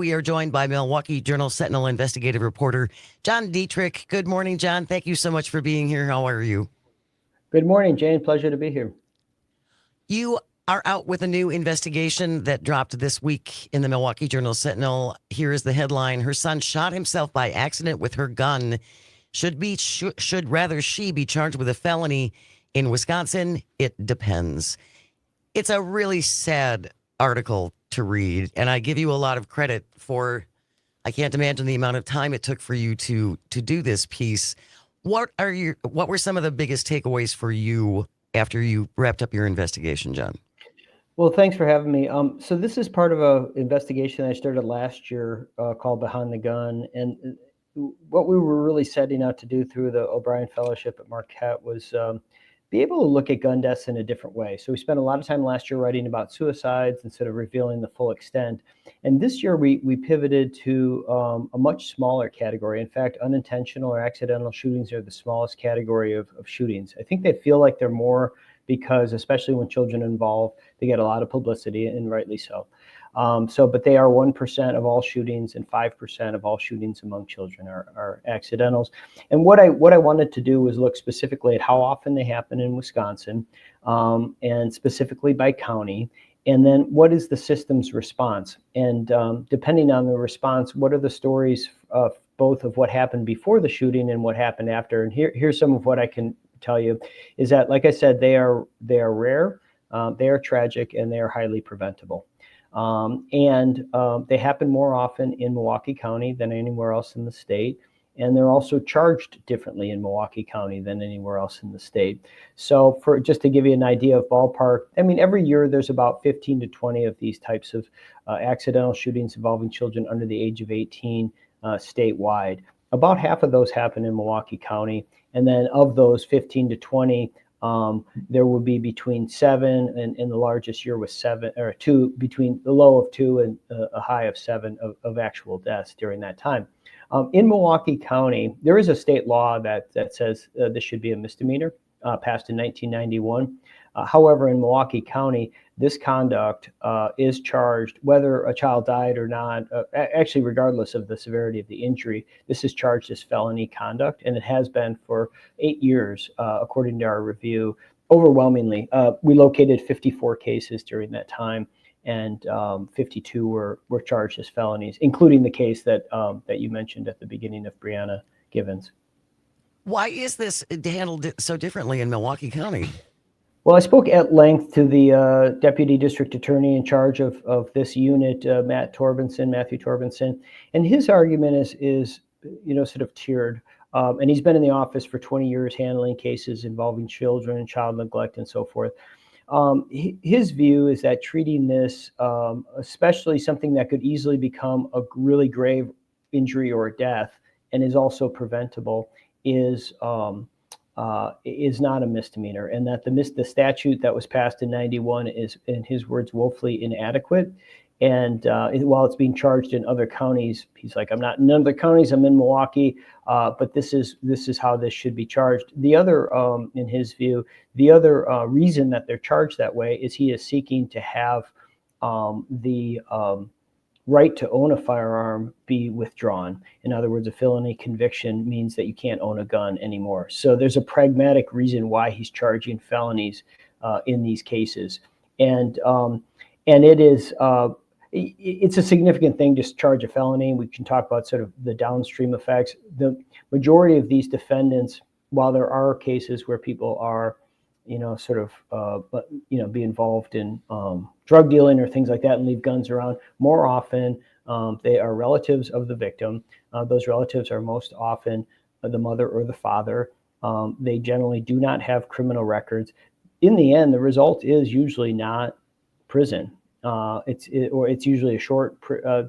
we are joined by Milwaukee Journal-Sentinel investigative reporter John Diedrich. Good morning, John. Thank you so much for being here. How are you? Good morning, Jane. Pleasure to be here. You are out with a new investigation that dropped this week in the Milwaukee Journal-Sentinel. Here is the headline: Her son shot himself by accident with her gun. Should rather she be charged with a felony in Wisconsin? It depends. It's a really sad article to read, and I give you a lot of credit for. I can't imagine the amount of time it took for you to do this piece. What were some of the biggest takeaways for you after you wrapped up your investigation, John? Well, thanks for having me. So this is part of an investigation I started last year called Behind the Gun. And what we were really setting out to do through the O'Brien Fellowship at Marquette was be able to look at gun deaths in a different way. So we spent a lot of time last year writing about suicides instead of revealing the full extent. And this year we pivoted to a much smaller category. In fact, unintentional or accidental shootings are the smallest category of shootings. I think they feel like they're more because, especially when children are involved, they get a lot of publicity, and rightly so. But they are 1% of all shootings, and 5% of all shootings among children are accidentals. And what I wanted to do was look specifically at how often they happen in Wisconsin, and specifically by county. And then what is the system's response? And depending on the response, what are the stories of both of what happened before the shooting and what happened after? And here's some of what I can tell you is that, like I said, they are rare, they are tragic, and they are highly preventable. They happen more often in Milwaukee County than anywhere else in the state. And they're also charged differently in Milwaukee County than anywhere else in the state. So for just to give you an idea of ballpark, I mean, every year there's about 15 to 20 of these types of accidental shootings involving children under the age of 18 statewide. About half of those happen in Milwaukee County. And then of those 15 to 20, there will be between 7 and the largest year was 7 or 2, between the low of 2 and a high of 7 of actual deaths during that time. In Milwaukee County, there is a state law that says this should be a misdemeanor, passed in 1991. However, in Milwaukee County, this conduct is charged whether a child died or not. Actually, regardless of the severity of the injury, this is charged as felony conduct, and it has been for 8 years, according to our review. Overwhelmingly, we located 54 cases during that time, and 52 were charged as felonies, including the case that you mentioned at the beginning of Brianna Givens. Why is this handled so differently in Milwaukee County? Well, I spoke at length to the deputy district attorney in charge of this unit, Matthew Torbenson, and his argument is sort of tiered. And he's been in the office for 20 years handling cases involving children, child neglect, and so forth. His view is that treating this, especially something that could easily become a really grave injury or death and is also preventable, is not a misdemeanor, and that the statute that was passed in 91 is, in his words, woefully inadequate. And while it's being charged in other counties, he's like, I'm not in other counties, I'm in Milwaukee, but this is how this should be charged. The other, in his view, the other reason that they're charged that way is he is seeking to have the right to own a firearm be withdrawn. In other words, a felony conviction means that you can't own a gun anymore. So there's a pragmatic reason why he's charging felonies in these cases. And it is it's a significant thing to charge a felony. We can talk about sort of the downstream effects. The majority of these defendants, while there are cases where people are, be involved in drug dealing or things like that and leave guns around, more often they are relatives of the victim. Those relatives are most often the mother or the father. They generally do not have criminal records. In the end, the result is usually not prison. It's usually a short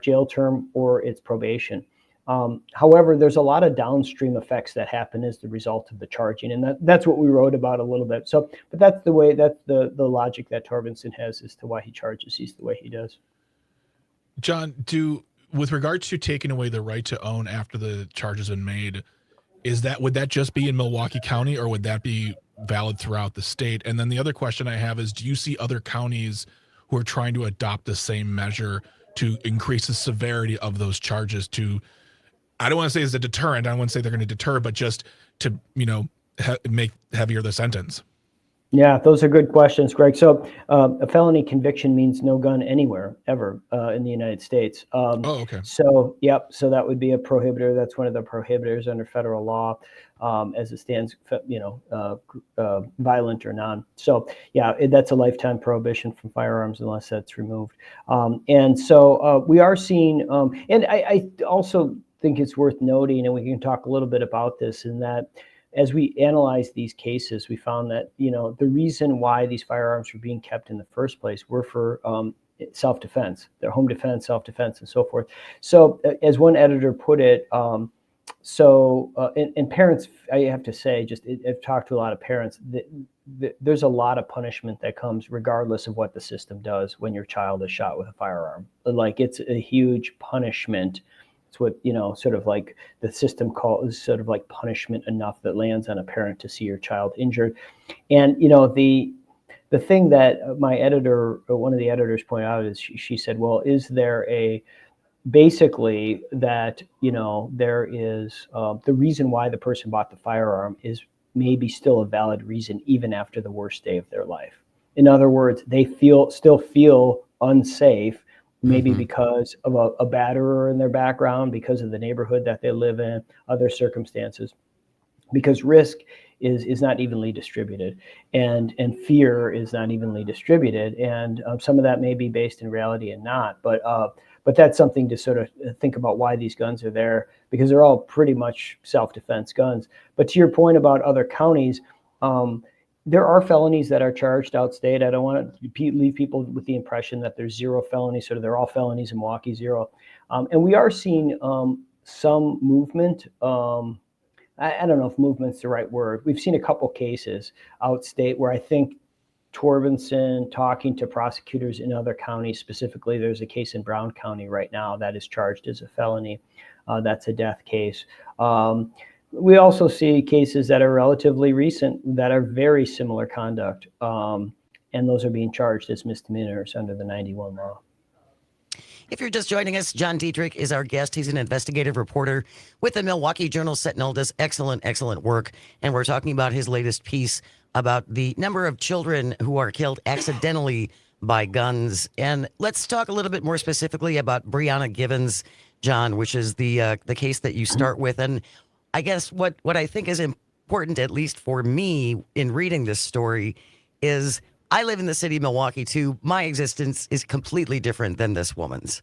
jail term, or it's probation. However, there's a lot of downstream effects that happen as the result of the charging, and that's what we wrote about a little bit. So, but that's the logic that Torbenson has as to why he charges these the way he does. John, with regards to taking away the right to own after the charge has been made, would that just be in Milwaukee County, or would that be valid throughout the state? And then the other question I have is, do you see other counties who are trying to adopt the same measure to increase the severity of those charges to, I don't want to say as a deterrent, I don't want to say they're going to deter, but just to, make heavier the sentence? Yeah, those are good questions, Greg. So a felony conviction means no gun anywhere, ever, in the United States. Okay. So, yep, so that would be a prohibitor. That's one of the prohibitors under federal law, as it stands, violent or non. So, yeah, that's a lifetime prohibition from firearms unless that's removed. And so we are seeing, and I also think it's worth noting, and we can talk a little bit about this, in that as we analyzed these cases, we found that, the reason why these firearms were being kept in the first place were for self-defense, their home defense, self-defense, and so forth. So as one editor put it, and parents, I have to say, I've talked to a lot of parents, there's a lot of punishment that comes regardless of what the system does when your child is shot with a firearm. Like, it's a huge punishment. It's what, sort of like the system calls sort of like punishment enough that lands on a parent to see your child injured. And, the thing that my editor, or one of the editors pointed out, is she said, well, is there basically that, there is the reason why the person bought the firearm is maybe still a valid reason even after the worst day of their life. In other words, they still feel unsafe, maybe because of a batterer in their background, because of the neighborhood that they live in, other circumstances, because risk is not evenly distributed, and fear is not evenly distributed, and some of that may be based in reality and not, but that's something to sort of think about why these guns are there, because they're all pretty much self-defense guns. But to your point about other counties, there are felonies that are charged outstate. I don't want to leave people with the impression that there's zero felonies, sort of they're all felonies in Milwaukee, zero. And we are seeing some movement. I don't know if movement's the right word. We've seen a couple cases outstate where I think Torbenson talking to prosecutors in other counties, specifically there's a case in Brown County right now that is charged as a felony. That's a death case. We also see cases that are relatively recent that are very similar conduct, and those are being charged as misdemeanors under the 91 law. If you're just joining us, John Diedrich is our guest. He's an investigative reporter with the Milwaukee Journal-Sentinel, does excellent work, and we're talking about his latest piece about the number of children who are killed accidentally by guns. And let's talk a little bit more specifically about Brianna Givens, John, which is the case that you start with. And I guess what I think is important, at least for me, in reading this story, is I live in the city of Milwaukee too. My existence is completely different than this woman's.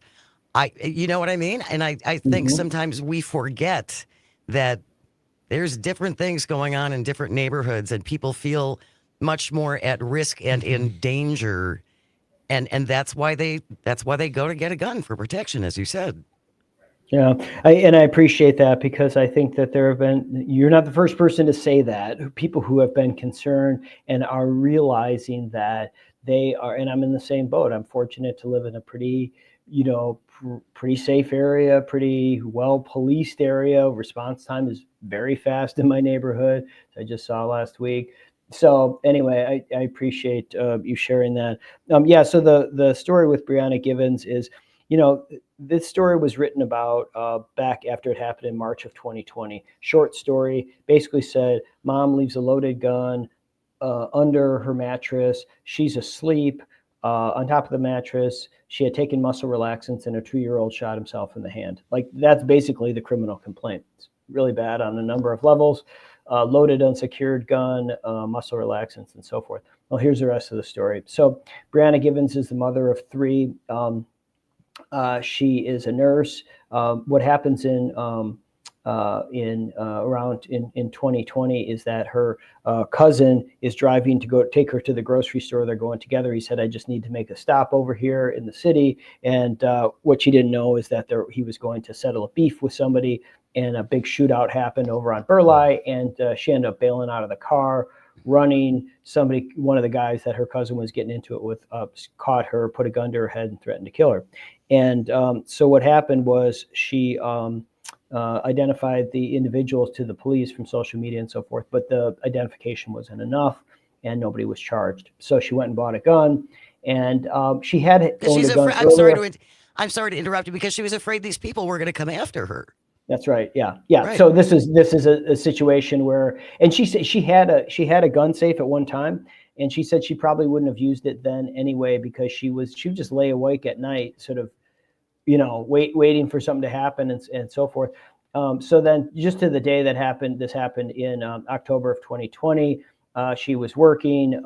You know what I mean? And I think sometimes we forget that there's different things going on in different neighborhoods, and people feel much more at risk and in danger, and that's why they go to get a gun, for protection, as you said. Yeah, I appreciate that, because I think that you're not the first person to say that. People who have been concerned and are realizing that they are, and I'm in the same boat. I'm fortunate to live in a pretty safe area, pretty well policed area. Response time is very fast in my neighborhood. I just saw last week. So anyway, I appreciate you sharing that. So the story with Brianna Givens is, this story was written about back after it happened in March of 2020. Short story, basically said, mom leaves a loaded gun under her mattress. She's asleep on top of the mattress. She had taken muscle relaxants, and a 2-year-old shot himself in the hand. Like, that's basically the criminal complaint. It's really bad on a number of levels. Loaded unsecured gun, muscle relaxants, and so forth. Well, here's the rest of the story. So Brianna Givens is the mother of 3. She is a nurse. What happens in 2020 is that her cousin is driving to go take her to the grocery store. They're going together. He said, I just need to make a stop over here in the city. And what she didn't know is that he was going to settle a beef with somebody, and a big shootout happened over on Burleigh, and she ended up bailing out of the car, running. One of the guys that her cousin was getting into it with, caught her, put a gun to her head, and threatened to kill her. And so what happened was she identified the individuals to the police from social media and so forth, but the identification wasn't enough, and nobody was charged. So she went and bought a gun, and she had owned a gun earlier. I'm sorry to interrupt you, because she was afraid these people were going to come after her. That's right. Yeah. Yeah. Right. So this is a situation where, and she said she had a gun safe at one time, and she said she probably wouldn't have used it then anyway, because she would just lay awake at night, sort of, waiting for something to happen and so forth. So then, just to the day that happened, this happened in October of 2020. She was working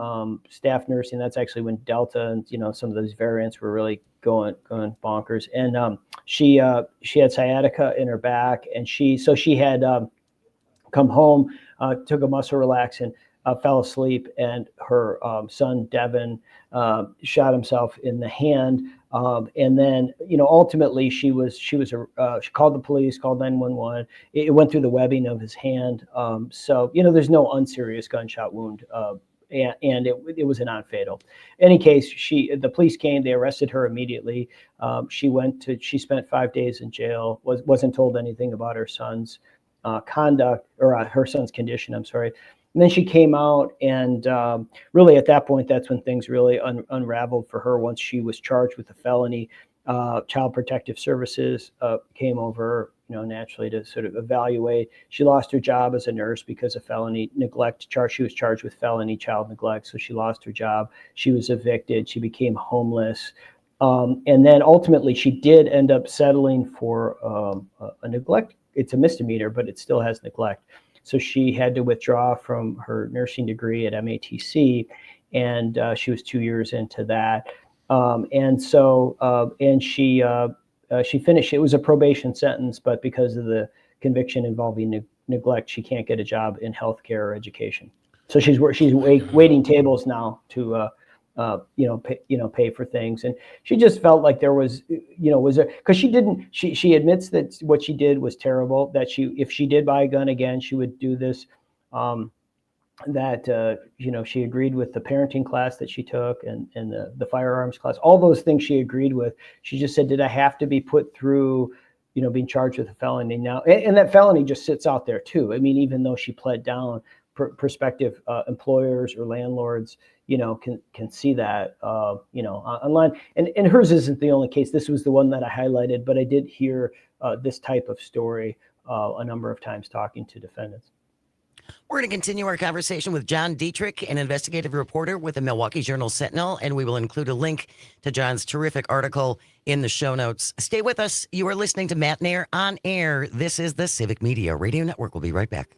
staff nursing. That's actually when Delta and some of those variants were really going bonkers. And she had sciatica in her back, and she had come home, took a muscle relaxant, fell asleep, and her son Devin shot himself in the hand. And then, ultimately she called the police, called 911. It went through the webbing of his hand. So, there's no unserious gunshot wound. And it was a non-fatal. In any case, the police came, they arrested her immediately. She spent 5 days in jail, wasn't told anything about her son's conduct, or her son's condition, I'm sorry. And then she came out, and really at that point, that's when things really unraveled for her. Once she was charged with a felony, Child Protective Services came over, naturally, to sort of evaluate. She lost her job as a nurse because of felony neglect charge. She was charged with felony child neglect, so she lost her job. She was evicted. She became homeless. And then ultimately, she did end up settling for a neglect. It's a misdemeanor, but it still has neglect. So she had to withdraw from her nursing degree at MATC, and she was 2 years into that. And she finished. It was a probation sentence, but because of the conviction involving neglect, she can't get a job in healthcare or education. So she's waiting tables now to pay for things. And she just felt like there was, because she admits that what she did was terrible, that if she did buy a gun again, she would do this, she agreed with the parenting class that she took and the firearms class, all those things she agreed with. She just said, did I have to be put through, being charged with a felony now? And that felony just sits out there too. I mean, even though she pled down, prospective employers or landlords, can see that, online. And hers isn't the only case. This was the one that I highlighted, but I did hear this type of story a number of times talking to defendants. We're going to continue our conversation with John Diedrich, an investigative reporter with the Milwaukee Journal-Sentinel, and we will include a link to John's terrific article in the show notes. Stay with us. You are listening to Matenaer on Air. This is the Civic Media Radio Network. We'll be right back.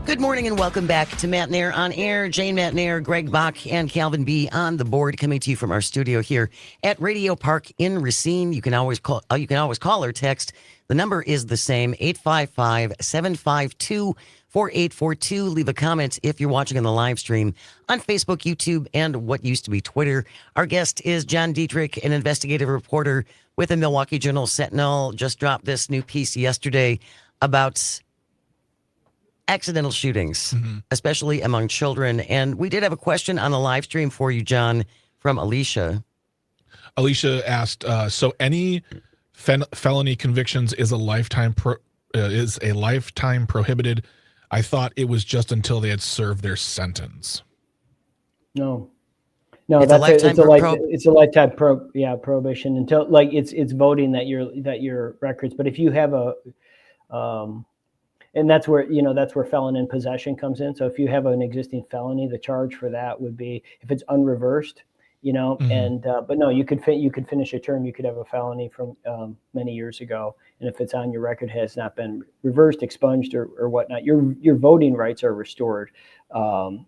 Good morning and welcome back to Matenaer on Air. Jane Matenaer, Greg Bach, and Calvin B. on the board, coming to you from our studio here at Radio Park in Racine. You can always call or text. The number is the same, 855-752-4842. Leave a comment if you're watching on the live stream on Facebook, YouTube, and what used to be Twitter. Our guest is John Diedrich, an investigative reporter with the Milwaukee Journal-Sentinel. Just dropped this new piece yesterday about accidental shootings, especially among children. And we did have a question on the live stream for you, John, from Alicia. Alicia asked, so any felony convictions is a lifetime prohibited? I thought it was just until they had served their sentence. No, it's a lifetime prohibition until, like, it's voting that your records. But if you have and that's where felon in possession comes in. So if you have an existing felony, the charge for that would be, if it's unreversed, and but no, you could finish a term. You could have a felony from many years ago, and if it's on your record, has not been reversed, expunged, or whatnot, your voting rights are restored upon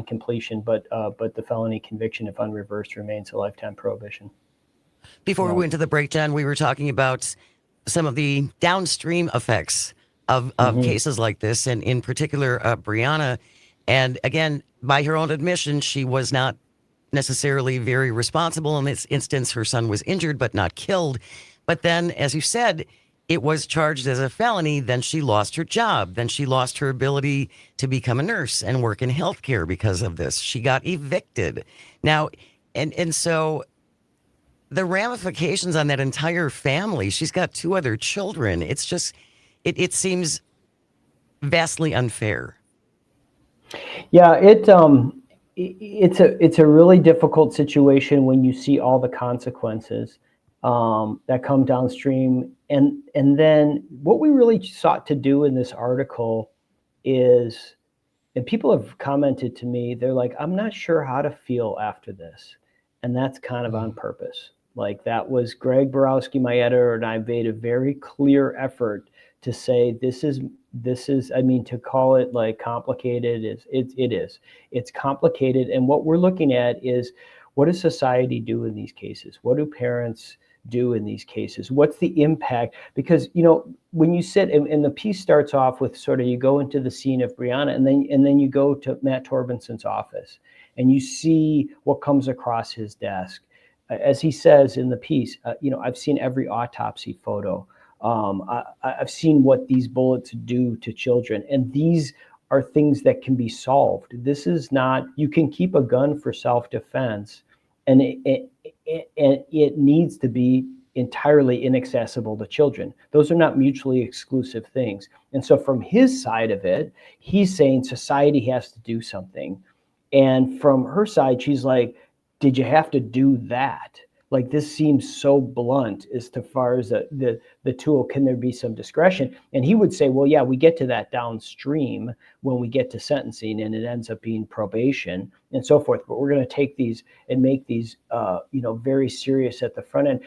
completion. But the felony conviction, if unreversed, remains a lifetime prohibition. Before we went to the breakdown, we were talking about some of the downstream effects of cases like this, and in particular, Brianna. And again, by her own admission, she was not necessarily very responsible in this instance. Her son was injured, but not killed. But then, as you said, it was charged as a felony. Then she lost her job. Then she lost her ability to become a nurse and work in healthcare because of this. She got evicted. Now, and so the ramifications on that entire family, she's got 2 other children. It's just, it seems vastly unfair. Yeah, it's a really difficult situation when you see all the consequences that come downstream. And then what we really sought to do in this article is, and people have commented to me, they're like, I'm not sure how to feel after this. And that's kind of on purpose. Like, that was Greg Borowski, my editor, and I made a very clear effort to say, this is, I mean, to call it like complicated it is. It's complicated. And what we're looking at is, what does society do in these cases? What do parents do in these cases? What's the impact? Because, you know, when you sit and the piece starts off with sort of, you go into the scene of Brianna, and then you go to Matt Torbensen's office and you see what comes across his desk. As he says in the piece, you know, I've seen every autopsy photo. I've seen what these bullets do to children, and these are things that can be solved. This is not, you can keep a gun for self-defense, and it needs to be entirely inaccessible to children. Those are not mutually exclusive things. And so from his side of it, he's saying society has to do something. And from her side, she's like, did you have to do that? Like, this seems so blunt as to far as the tool. Can there be some discretion? And he would say, well, yeah, we get to that downstream when we get to sentencing, and it ends up being probation and so forth. But we're going to take these and make these, you know, very serious at the front end.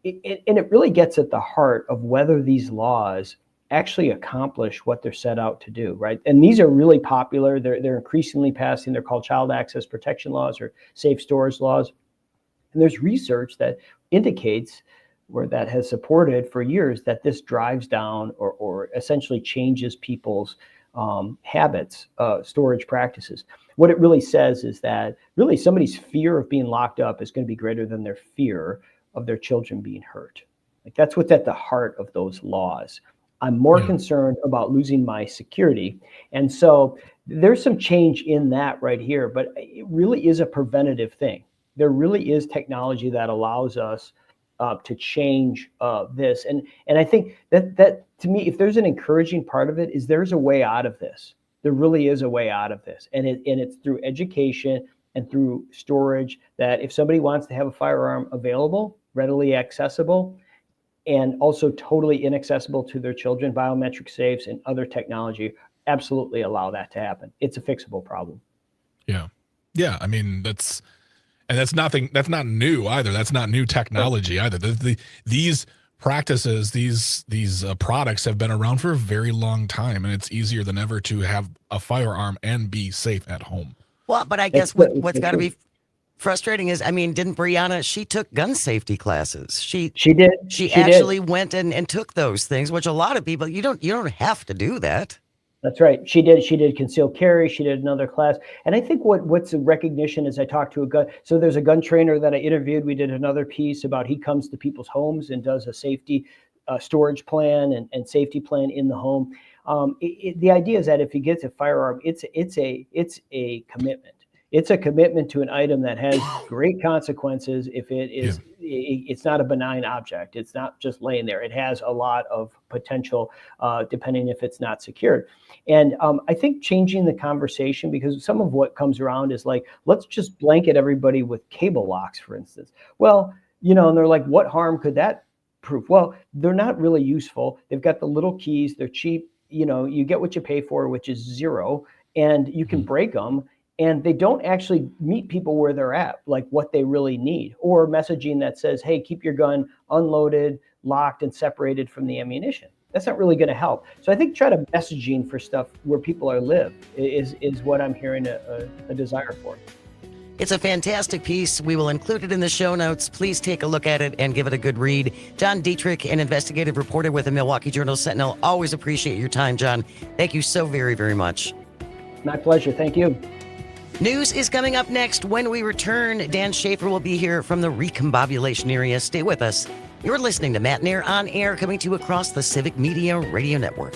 And it really gets at the heart of whether these laws actually accomplish what they're set out to do, right? And these are really popular. They're increasingly passing. They're called child access protection laws or safe storage laws. And there's research that indicates, where that has supported for years, that this drives down or essentially changes people's habits, storage practices. What it really says is that really somebody's fear of being locked up is going to be greater than their fear of their children being hurt. Like, that's what's at the heart of those laws. I'm more concerned about losing my security. And so there's some change in that right here, but it really is a preventative thing. There really is technology that allows us to change this. And I think that to me, if there's an encouraging part of it, is there's a way out of this. There really is a way out of this. And it's through education and through storage, that if somebody wants to have a firearm available, readily accessible, and also totally inaccessible to their children, biometric safes and other technology absolutely allow that to happen. It's a fixable problem. Yeah. Yeah. I mean, that's not new either. That's not new technology either. These practices, these products have been around for a very long time, and it's easier than ever to have a firearm and be safe at home. Well, but I guess what's got to be frustrating is, I mean, didn't Brianna, she took gun safety classes. She did. She actually went and took those things, which a lot of people, you don't have to do that. That's right. She did concealed carry. She did another class. And I think what's a recognition is, I talked to a gun. So there's a gun trainer that I interviewed. We did another piece about, he comes to people's homes and does a safety storage plan and safety plan in the home. The idea is that if he gets a firearm, it's a commitment. It's a commitment to an item that has great consequences if it is. It's not a benign object. It's not just laying there. It has a lot of potential, depending if it's not secured. And I think changing the conversation, because some of what comes around is like, let's just blanket everybody with cable locks, for instance. Well, you know, and they're like, what harm could that prove? Well, they're not really useful. They've got the little keys. They're cheap. You know, you get what you pay for, which is zero, and you can break them. And they don't actually meet people where they're at, like what they really need, or messaging that says, hey, keep your gun unloaded, locked, and separated from the ammunition. That's not really going to help. So I think try to messaging for stuff where people are live is what I'm hearing a desire for. It's a fantastic piece. We will include it in the show notes. Please take a look at it and give it a good read. John Diedrich, an investigative reporter with the Milwaukee Journal-Sentinel. Always appreciate your time, John. Thank you so very, very much. My pleasure. Thank you. News is coming up next. When we return, Dan Schaefer will be here from the recombobulation area. Stay with us. You're listening to Matenaer on Air, coming to you across the Civic Media Radio Network.